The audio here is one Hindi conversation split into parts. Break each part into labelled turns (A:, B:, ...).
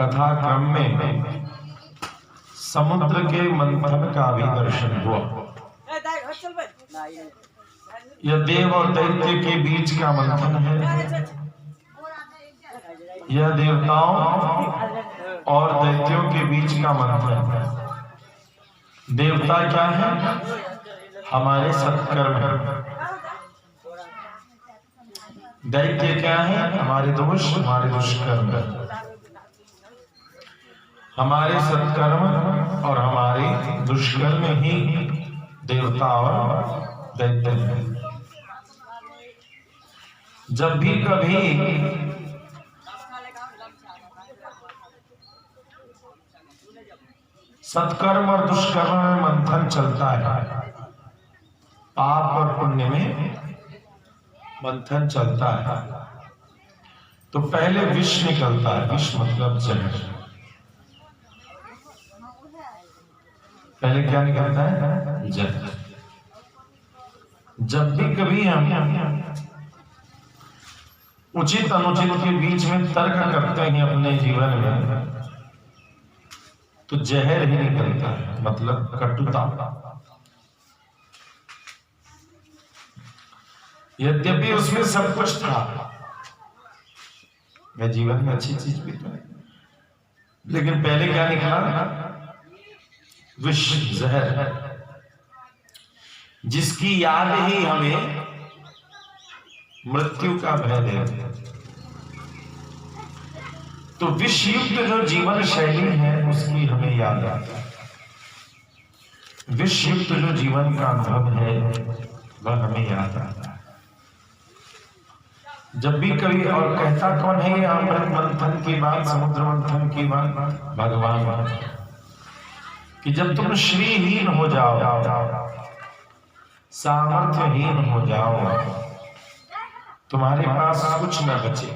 A: कथा क्रम में समुद्र के मंथन का भी दर्शन हुआ। यह देव और दैत्य के बीच का मंथन है। यह देवताओं और दैत्यों के बीच का मंथन है। देवता क्या है? हमारे सत्कर्म। दैत्य क्या है? हमारे दोष, हमारे दुष्कर्म। हमारे सत्कर्म और हमारे दुष्कर्म ही देवता और दैत्य है। जब भी कभी सत्कर्म और दुष्कर्म में मंथन चलता है, पाप और पुण्य में मंथन चलता है, तो पहले विष निकलता है। विष मतलब जहर। पहले क्या निकलता है? जहर। जब भी कभी हम उचित अनुचित के बीच में तर्क करते हैं अपने जीवन में, तो जहर ही निकलता है, मतलब कटुता। यद्यपि उसमें सब कुछ था, मैं जीवन में अच्छी चीज भी तो, लेकिन पहले क्या निकला? विष, जहर, जिसकी याद ही हमें मृत्यु का भय दे। तो विषयुक्त जो जीवन शैली है उसकी हमें याद आती है। विषयुक्त जो जीवन का अनुभव है वह हमें याद आता है। जब भी कभी, और कहता कौन है ये अमृत मंथन की बात, समुद्र मंथन की बात? भगवान। कि जब तुम श्रीहीन हो जाओ, सामर्थ्यहीन हो जाओ, तुम्हारे पास कुछ न बचे,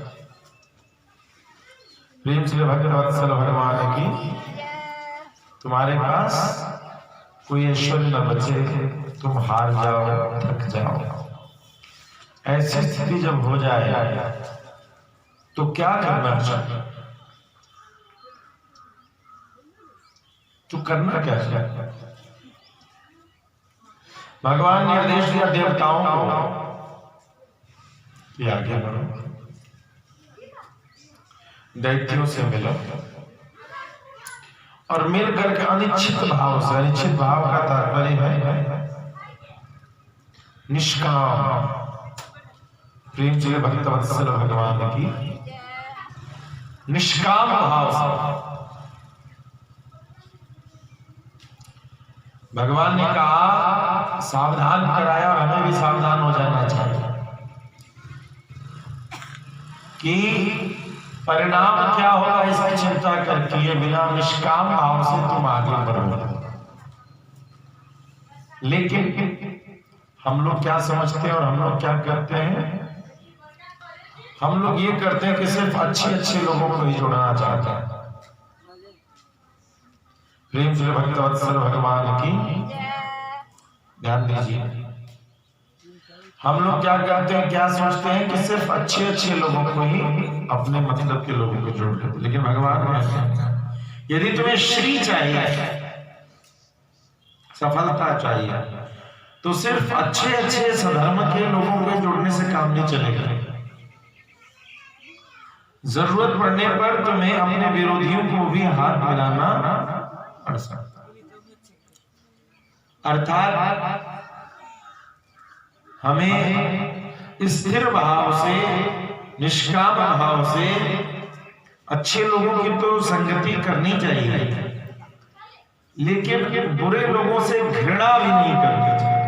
A: प्रेम से भगवत्सल भगवान की, तुम्हारे पास कोई ऐश्वर्य न बचे, तुम हार जाओ, थक जाओ, ऐसी स्थिति जब हो जाए तो क्या करना चाहिए? तो करना क्या चाहिए? भगवान ने आदेश दिया देवताओं को कि आगे बढ़ो, दैत्यों से मिलो, और मिल करके अनिश्चित भाव से, अनिश्चित भाव का तात्पर्य है निष्काम, प्रेम से भक्तवत्सल भगवान की निष्काम भाव से। भगवान ने कहा, सावधान कराया, और हमें भी सावधान हो जाना चाहिए कि परिणाम क्या होगा इसकी चिंता करके ये बिना निष्काम भाव से तुम आगे बढ़ो। लेकिन हम लोग क्या समझते हैं और हम लोग क्या करते हैं? हम लोग ये करते हैं कि सिर्फ अच्छे लोगों को ही जोड़ना चाहते हैं। प्रेम से भक्तवत्सल भगवान की ध्यान दीजिए। हम लोग क्या करते हैं, क्या सोचते हैं कि सिर्फ अच्छे लोगों को ही, अपने मतलब के लोगों को जोड़ लेते। लेकिन भगवान कहते हैं यदि तुम्हें श्री चाहिए, सफलता चाहिए, तो सिर्फ अच्छे सधर्म के लोगों को जोड़ने से काम नहीं चलेगा। जरूरत पड़ने पर तुम्हें अपने विरोधियों को भी हाथ मिलाना पड़ सकता है। अर्थात हमें स्थिर भाव से, निष्काम भाव से अच्छे लोगों की तो संगति करनी चाहिए, लेकिन बुरे लोगों से घृणा भी नहीं करनी चाहिए।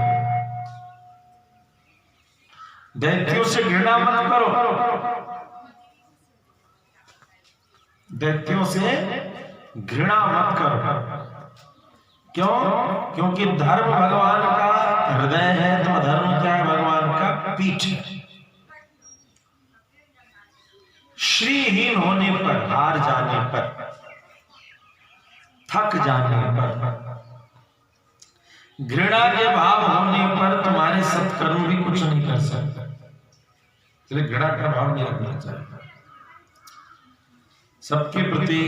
A: दैत्यों से घृणा मत करो, दैत्यों से घृणा मत करो। क्यों? क्योंकि धर्म भगवान का हृदय है, तो अधर्म क्या है? भगवान का पीठ। श्रीहीन होने पर, हार जाने पर, थक जाने पर, घृणा के भाव होने पर तुम्हारे सत्कर्म भी कुछ नहीं कर सकते। इसलिए घृणा का भाव नहीं रखना चाहिए। सबके प्रति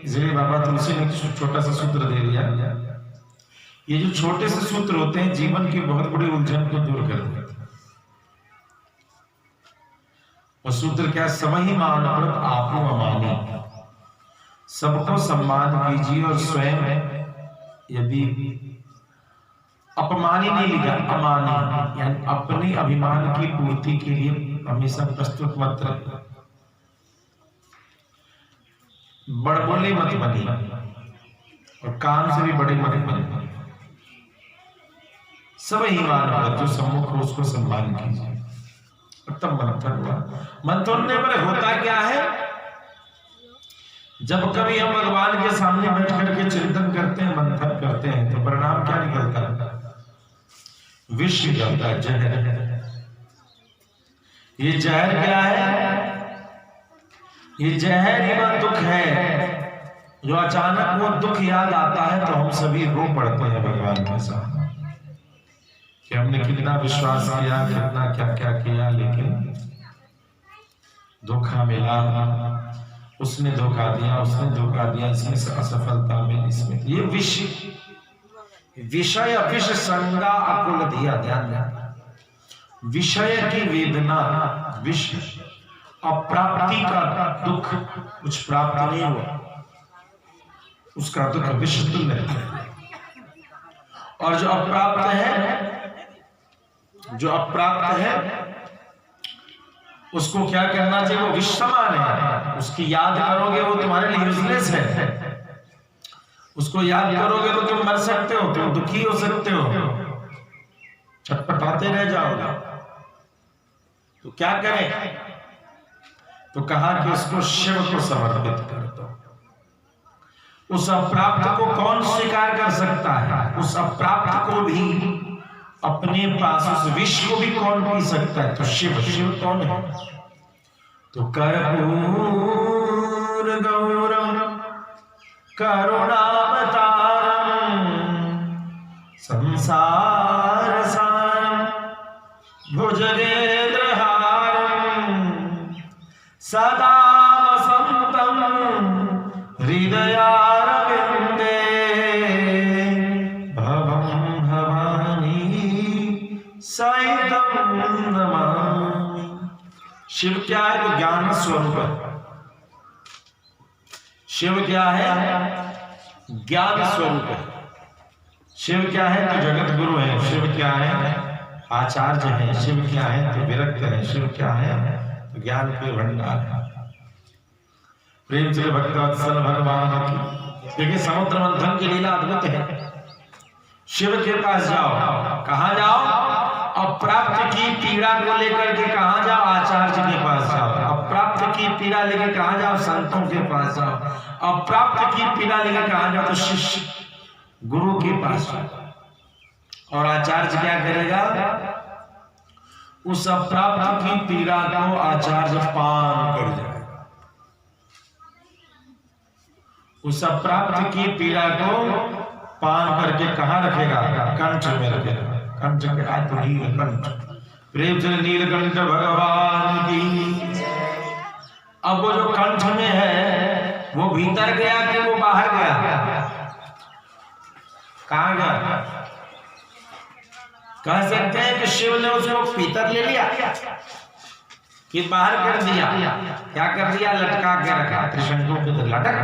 A: इसलिए बाबा तुलसी ने छोटा सा सूत्र दे दिया। ये जो छोटे से सूत्र होते हैं जीवन की बहुत बड़ी उलझन को दूर कर देते हैं। और सूत्र क्या? समहि मान आपो अमानी, सबको सम्मान कीजिए और स्वयं यदि अपमानी नहीं लिखा, अमानी यानी अपनी अभिमान की पूर्ति के लिए हमेशा प्रस्तुत मत रहे, बड़बोले मत बनिए और काम से भी बड़े मत बनिए। सब ही मान जो सम्मुख हो उसको सम्मान कीजिए। तब मंथन हुआ। मंथन पर होता क्या है? जब कभी हम भगवान के सामने बैठ करके चिंतन करते हैं, मंथन करते हैं, तो परिणाम क्या निकलता है? विष निकलता है, जहर। ये जहर क्या है? ये जहर ही वह दुख है जो अचानक वो दुख याद आता है तो हम सभी रो पड़ते हैं भगवान के सामने कि हमने कितना विश्वास किया, कितना क्या क्या किया, लेकिन धोखा मिला, उसने धोखा दिया, उसने धोखा दिया, इसमें से असफलता मिली, इसमें ये विषय विष संगा अकुल दिया। ध्यान देना, विषय की वेदना, विष अप्राप्ति का दुख, कुछ प्राप्त नहीं हुआ उसका दुख विष तुल्य है। और जो अप्राप्त है, जो अप्राप्त है उसको क्या करना चाहिए? वो विष समान है, उसकी याद करोगे वो तुम्हारे लिए यूजलेस है। उसको याद करोगे तो तुम मर सकते हो, तुम दुखी हो सकते हो, छटपटाते रह जाओगे। तो क्या करें? तो कहा कि उसको शिव को समर्पित कर दो। उस अप्राप्त को कौन स्वीकार कर सकता है? उस अप्राप्त को भी अपने पास, उस विष को भी कौन पी सकता है? तो शिव। शिव कौन है? तो कर्पूर गौरम करुणावतारम संसार सारम भुजगेन्द्रहारम सदा वसंतम हृदयारविंदे भवं भवानी सहितं नमामि। शिव क्या है? तो ज्ञान स्वरूप है। शिव क्या है? ज्ञान स्वरूप है। शिव क्या है? तो जगत गुरु है। शिव क्या है? आचार्य है। शिव क्या है? तो विरक्त है। शिव क्या है? तो ज्ञान के भंडार है। प्रेम से भक्तवत्सल भगवान की। देखिए समुद्र मंथन की लीला अद्भुत है। शिव के पास जाओ, कहां जाओ? अप्राप्त की पीड़ा को लेकर के कहां जाओ? आचार्य के पास जाओ। अप्राप्त की पीड़ा लेकर कहां जाओ? संतों के पास जाओ। अप्राप्त की पीड़ा लेकर कहां जाओ? तो शिष्य गुरु के पास जाओ। और आचार्य क्या करेगा? उस अप्राप्त की पीड़ा को आचार्य पान कर जाएगा। उस अप्राप्त की पीड़ा को पान करके कहां रखेगा? कंठ में रखेगा। कंठ के हाथ नीलकंठ। प्रेम से नीलकंठ भगवान की। अब वो जो कंठ में है वो भीतर गया कि वो बाहर गया? कहां गया? कह सकते हैं कि शिव ने उसको भीतर ले लिया कि बाहर कर दिया? क्या कर दिया? लटका के रखा। त्रिशंकु पे तो लटक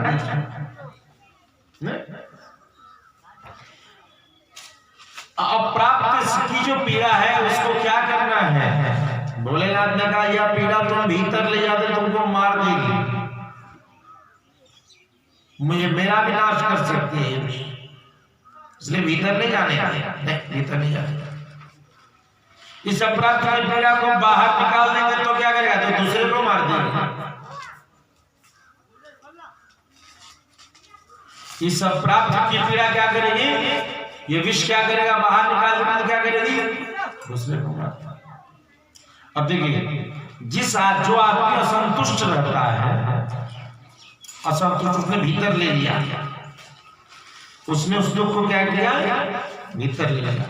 A: अप्राप्त की जो पीड़ा है उसको क्या करना है? भोलेनाथ ने कहा यह पीड़ा तुम भीतर ले जाते तुमको मार देगी, मुझे मेरा विनाश कर सकती है, इसलिए भीतर ले जाने नहीं, भीतर नहीं जाने। इस अप्राप्त की पीड़ा को बाहर निकाल देंगे तो क्या करेगा? तो दूसरे को मार देगा। इस अप्राप्त की पीड़ा क्या करेगी? ये विष क्या करेगा? बाहर निकाल देगा तो क्या करेगी? दूसरे को मार। अब देखिए जो आदमी असंतुष्ट रहता है, असंतुष्ट उसने भीतर ले लिया, उसने उस दुख को क्या किया? भीतर ले लिया।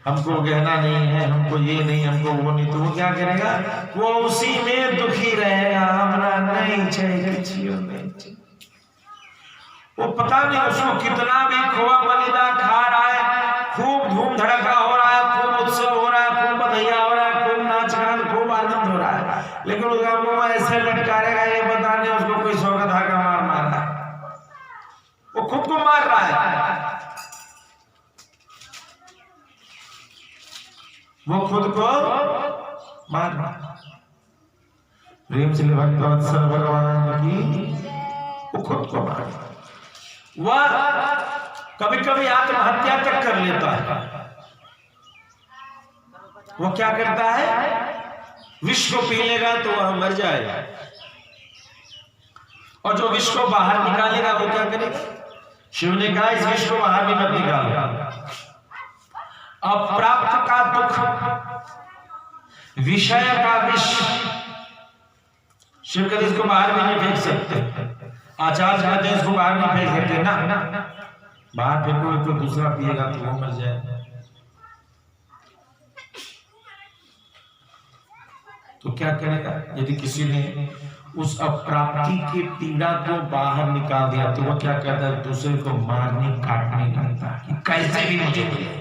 A: हमको गहना नहीं है, हमको ये नहीं, हमको वो नहीं, तो वो क्या करेगा? वो उसी में दुखी रहेगा, हमरा नहीं चाहिए, नहीं। वो पता नहीं उसको कितना भी खोआ मलिदा खा रहा है, खूब धूम धड़का हो रहा है, खूब उत्सव हो रहा है, खूब बधाइयां हो रहा है, खूब नाच गान, खूब आनंद हो रहा है, लेकिन उसका मुंह ऐसे लटका रहेगा, ये पता नहीं उसको कोई सौ का धागा मार रहा है, वो खुद को मार रहा है, वो खुद को मार रहा है। प्रेम से भक्तवत्सल भगवान की, वो खुद को मार रहा है। वह कभी कभी आत्महत्या तक कर लेता है। वो क्या करता है? विष को पी लेगा तो वह मर जाएगा, और जो विष को बाहर निकालेगा वो क्या करेगा? शिव ने कहा इस विष को बाहर भी मत निकालो। अप्राप्त का दुख, विषय का विष, शिव कहते इसको बाहर भी नहीं फेंक सकते, आचार्य कहते इसको बाहर नहीं फेंक सकते ना, बाहर फेंको तो दूसरा पिएगा तो वो मर जाएगा। तो क्या करेगा? यदि किसी ने उस अप्राप्ति की पीड़ा को बाहर निकाल दिया तो वो क्या करता है? दूसरे को मारने काटने लगता है कि कैसे भी मुझे मिले,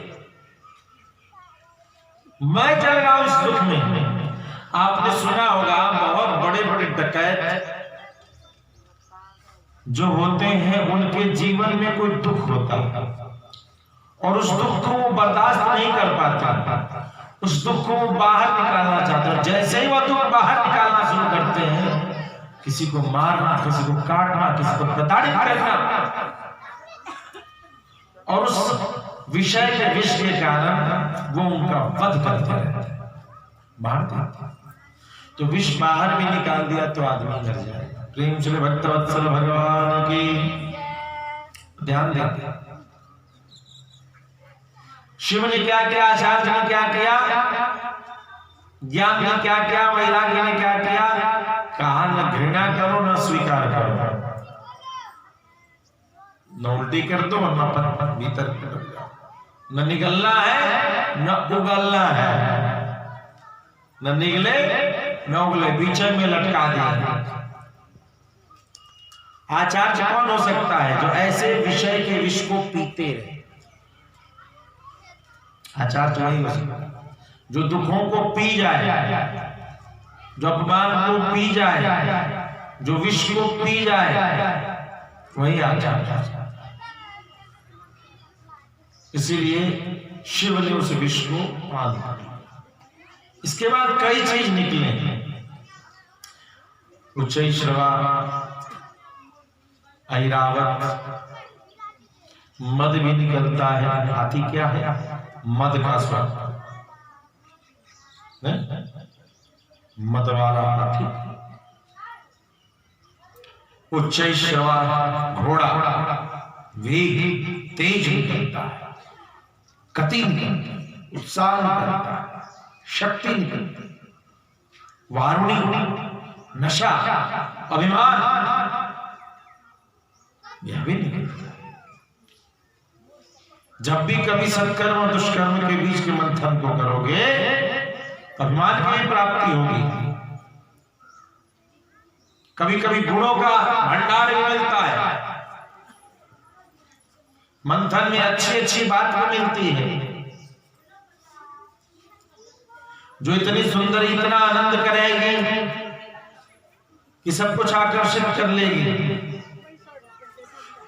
A: मैं चल रहा हूं इस दुख में। आपने सुना होगा बहुत बड़े बड़े डकैत जो होते हैं उनके जीवन में कोई दुख होता है और उस दुख को वो बर्दाश्त नहीं कर पाता, उस दुख को वो बाहर निकालना चाहते हैं। जैसे ही वो दुख बाहर निकालना शुरू करते हैं, किसी को मारना, किसी को काटना, किसी को प्रताड़ित करना, और उस विषय के विष के कारण वो उनका वध करते रहते हैं, मारते। तो विष बाहर भी निकाल दिया तो आदमी मर जाएगा। प्रेम से भक्तवत्सल भगवान की ध्यान दें। शिव ने क्या किया, आचार्य ने क्या किया, ज्ञान ने क्या किया, वैराग्य ने क्या किया? कहा न घृणा करो न स्वीकार करो, न उल्टी कर दो वरना भीतर कर जाओ, न निगलना है न उगलना है, न निगले न उगले, बीच में लटका दिया। आचार्य कौन हो सकता है? जो ऐसे विषय के विष को पीते रहे। आचार्य वही हो सकता है जो दुखों को पी जाए, जो अपमान को पी जाए, जो विष को पी जाए, वही आचार्य। इसीलिए शिव ने उस विष को पान किया। इसके बाद कई चीज निकले, उच्चैश्रवा, ऐरावत, मद भी निकलता है। हाथी क्या है? मद का स्वाद, मद वाला हाथी। उच्चैश्रवा घोड़ा, वेग तेज निकलता है, गति निकलती है, उत्साह निकलता है, शक्ति निकलती है। वारुणी नशा, अभिमान, यह भी निकलता है। जब भी कभी सत्कर्म और दुष्कर्म के बीच के मंथन को करोगे, अभिमान की प्राप्ति होगी। कभी कभी गुणों का भंडार भी मिलता है, मंथन में अच्छी अच्छी बात भी मिलती है, जो इतनी सुंदर, इतना आनंद करेगी कि सब कुछ आकर्षित कर लेगी।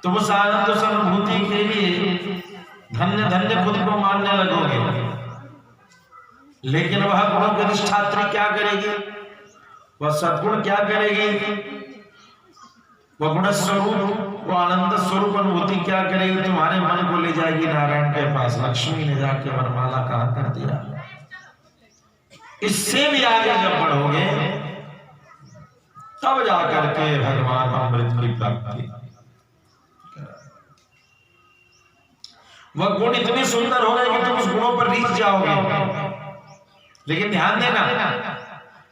A: तो उस आनंद उस अनुभूति के लिए धन्य धन्य खुद को मानने लगोगे। लेकिन वह गुणों की अधिष्ठात्री क्या करेगी? वह सद्गुण क्या करेगी? वह गुण स्वरूप, वो आनंद स्वरूप अनुभूति क्या करेगी? तुम्हारे मन को ले जाएगी नारायण के पास। लक्ष्मी ने जाके वरमाला कहा कर दिया। इससे भी आगे जब बढ़ोगे तब जाकर के भगवान अमृत की प्राप्ति। वह गुण इतने सुंदर हो रहे कि तुम उस गुणों पर रीझ जाओगे। लेकिन ध्यान देना,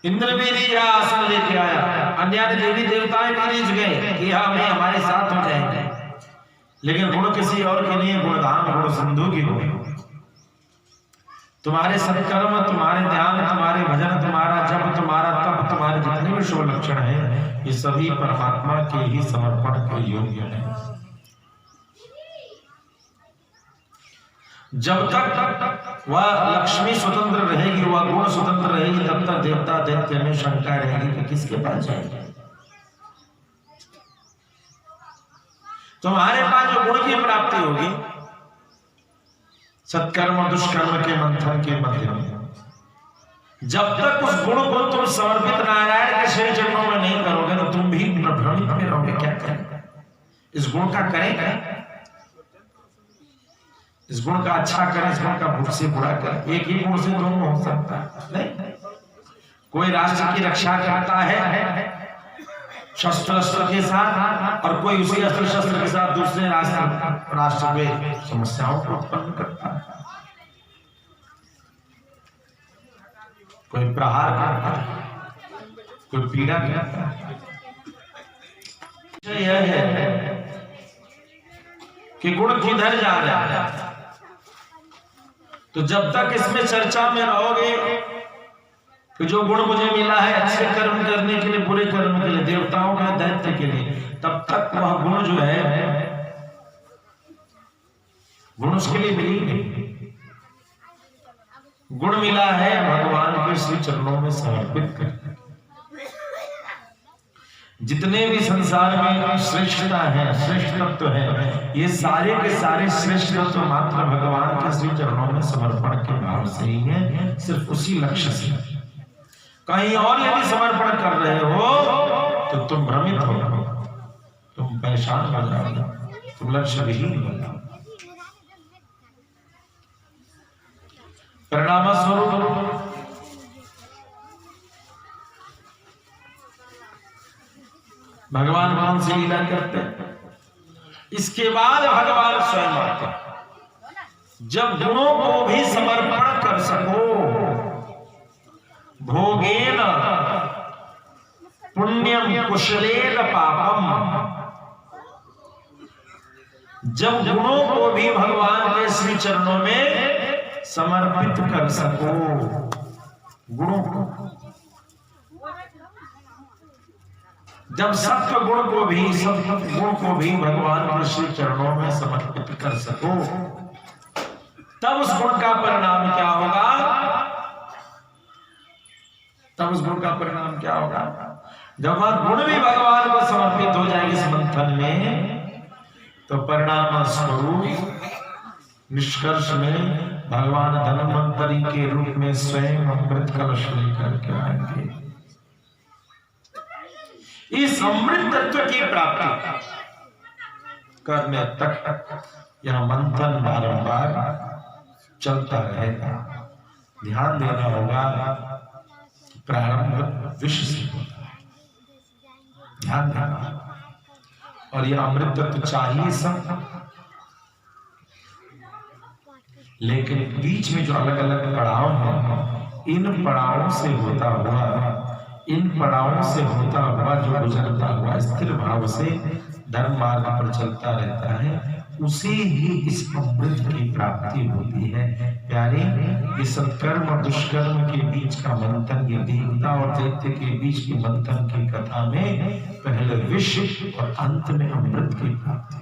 A: इंद्र भी रीझा, आसन लेके आया, अन्य देवी देवताएं भी रीझ गए कि हमें हमारे साथ हो जाएंगे। लेकिन गुण किसी और के नहीं, गुणधाम गुण सिंधु की गुण। तुम्हारे सत्कर्म, तुम्हारे ध्यान, तुम्हारे भजन, तुम्हारा जप, तुम्हारा तप, तुम्हारे जितने भी शुभ लक्षण हैं, ये सभी परमात्मा के ही समर्पण के योग्य हैं। जब तक वह लक्ष्मी स्वतंत्र रहेगी, वह गुण स्वतंत्र रहेगी, तब तक देवता दैत्य में शंका रहेगी कि किसके पास जाएंगे। तुम्हारे पास जो गुण की प्राप्ति होगी सत्कर्म और दुष्कर्म के मंथन के मध्य में, जब तक उस गुण को तुम समर्पित नारायण के श्री चरणों में नहीं करोगे तो तुम भी भ्रमित में रहोगे। क्या करें, इस गुण का करेंगे, इस गुण का अच्छा करें, इस गुण का बुरा से बुरा करें। एक ही गुण से दोनों हो सकता है नहीं। कोई राष्ट्र की रक्षा करता है शस्त्र के साथ, और कोई उसी अस्त्र शस्त्र के साथ दूसरे राष्ट्र में समस्याओं को उत्पन्न करता है। कोई प्रहार करता है, कोई पीड़ा करता है। यह है कि गुण किधर जा रहा है। तो जब तक इसमें चर्चा में रहोगे कि जो गुण मुझे मिला है अच्छे कर्म करने के लिए, बुरे कर्म के लिए, देवताओं के दैत्य के लिए, तब तक वह गुण जो है गुण उसके लिए मिली नहीं। गुण मिला है भगवान के श्री चरणों में समर्पित करके। जितने भी संसार में श्रेष्ठता है, श्रेष्ठ तत्व है, ये सारे के सारे श्रेष्ठ तत्व मात्र भगवान के श्री चरणों में समर्पण के भाव से ही है, सिर्फ उसी लक्ष्य से। कहीं और यदि समर्पण कर रहे हो तो तुम भ्रमित हो, तुम परेशान हो जाओगे, तुम लक्ष्य विहीन हो जाओगे। परिणाम स्वरूप भगवान कौन सी लीला करते हैं, इसके बाद भगवान स्वयं आते हैं। जब गुणों को भी समर्पण कर सको, भोगेन पुण्यम कुशलेन पापम, जब गुणों को भी भगवान के श्री चरणों में समर्पित कर सको, गुणों को, जब सत्व गुण को भी, सत्व गुण को भी भगवान के श्री चरणों में समर्पित कर सको, तब उस गुण का परिणाम क्या होगा? तब उस गुण का परिणाम क्या होगा? जब वह गुण भी भगवान को समर्पित हो जाएगी इस मंथन में, तो परिणाम स्वरूप निष्कर्ष में भगवान धन्वंतरी के रूप में स्वयं अमृत कलश लेकर के आएंगे। इस अमृत तत्व की प्राप्ति करने तक यह मंथन बारंबार चलता रहेगा। ध्यान देना होगा, प्रारंभ विष से होता है, ध्यान देना। और यह अमृत तत्व चाहिए सब, लेकिन बीच में जो अलग अलग पड़ाव हैं, इन पड़ावों से होता हुआ, इन पड़ावों से होता हुआ जो गुजरता हुआ स्थिर भाव से धर्म मार्ग पर चलता रहता है, उसे ही इस अमृत की प्राप्ति होती है। प्यारे, ये सत्कर्म और दुष्कर्म के बीच का मंथन, ये देवता और दैत्य के बीच के मंथन की कथा में पहले विष और अंत में अमृत की प्राप्ति।